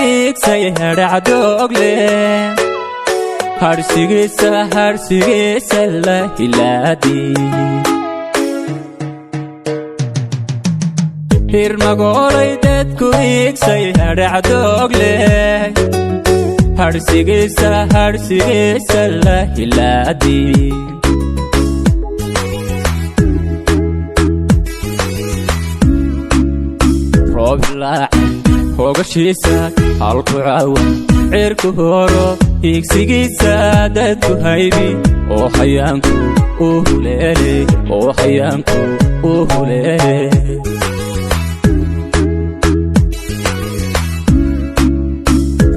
iigsay hadhacdoogle harsigiisa la hilaadi hirmagoolay dadku iigsay hadhacdoogle harsigiisa la hilaadi hoogashiisa halku caawan cirku horo hiigsigiisa dadku haybi oo hayaanku u huleele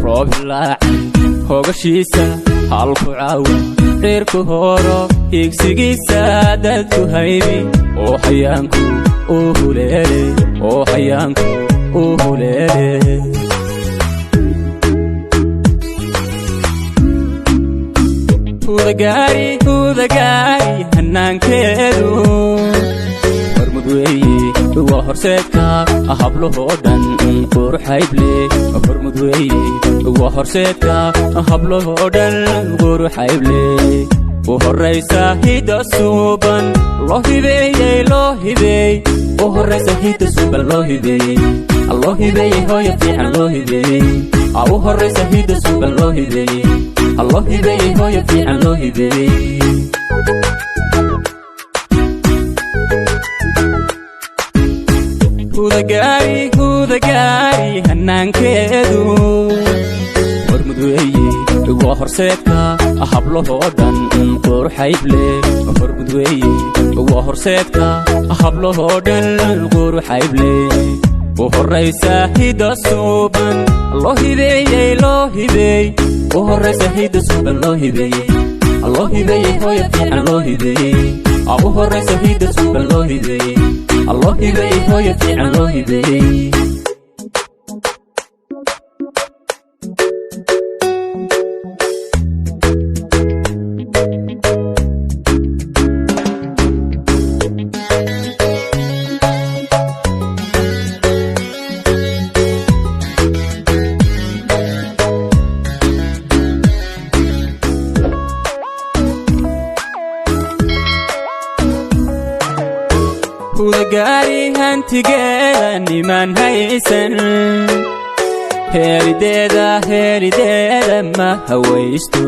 roob laacan hoogashiisa halku caawan cirku horo hiigsigiisa dadku haybi oo hayaanku u huleele hudagaari hanaankeedu hormud weeye waa horseedka hablahoo dhan quruxayble hormud weeye waa horseedka hablahoo dhan quruxayble u horraysa hidda suuban loo hibeeyey u horraysa hidda suuban loo hibeeyey hooya fiican loo hibeeyey u horraysa hidda suuban loo hibeeyey hooya fiican loo hibeeyey hudagaari hanaankeedu hormud weeye waa horseedka hablahoo dhan quruxayble hormud weeye waa horseedka hablahoo dhan quruxayble u horraysa hidda suuban loo hibeeyey u horraysa hidda suuban loo hibeeyey hooya fiican loo hibeeyey u horraysa hidda suuban loo hibeeyey hooya fiican loo hibeeyey hudagaari hantigeeda niman haysan heerideeda ma hawaysto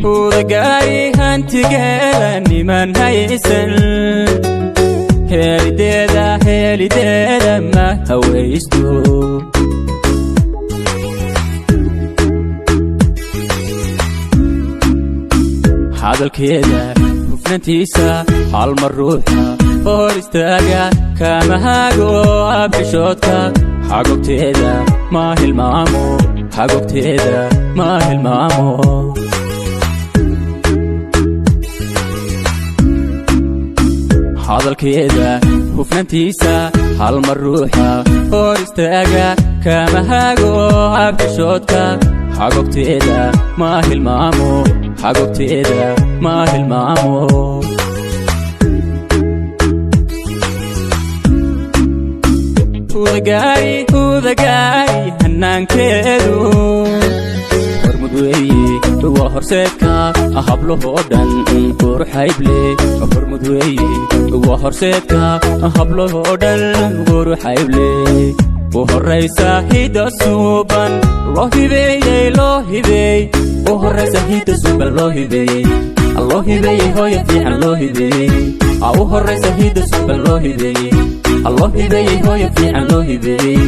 hudagaari hantigeeda niman haysan heerideeda ma hawaysto hadalkeeda hufnantiisa halmar ruuxa hor istaaga kama hago abxishoodka xagogteeda ma hilmaamo hadalkeeda hufnantiisa halmar ruuxa hor istaaga kama hago abxishoodka xagogteeda ma hilmaamo hudagaari hanaankeedu hormud weeye waa horseedka hablahoo dhan quruxayble hormud weeye waa horseedka hablahoo dhan quruxayble u horraysa hidda suuban loo hibeeyey u horraysa hidda suuban loo hibeeyey hooya fiican loo hibeeyey u horraysa hidda suuban loo hibeeyey hooya fiican loo hibeeyey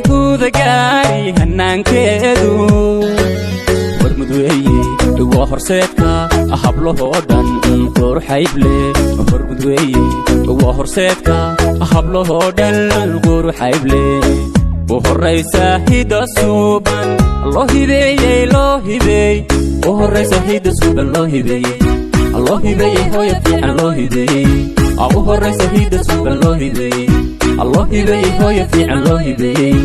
hudagaari hanaankeedu hormud weeye waa horseedka hablahoo dhan quruxayble hormud weeye waa horseedka hablahoo dhan quruxayble u horraysa hidda suuban loo hibeeyey u horraysa hidda suuban loo hibeeyey hooya fiican loo hibeeyey u horraysa hidda suuban loo hibeeyey hooya fiican loo hibeeyey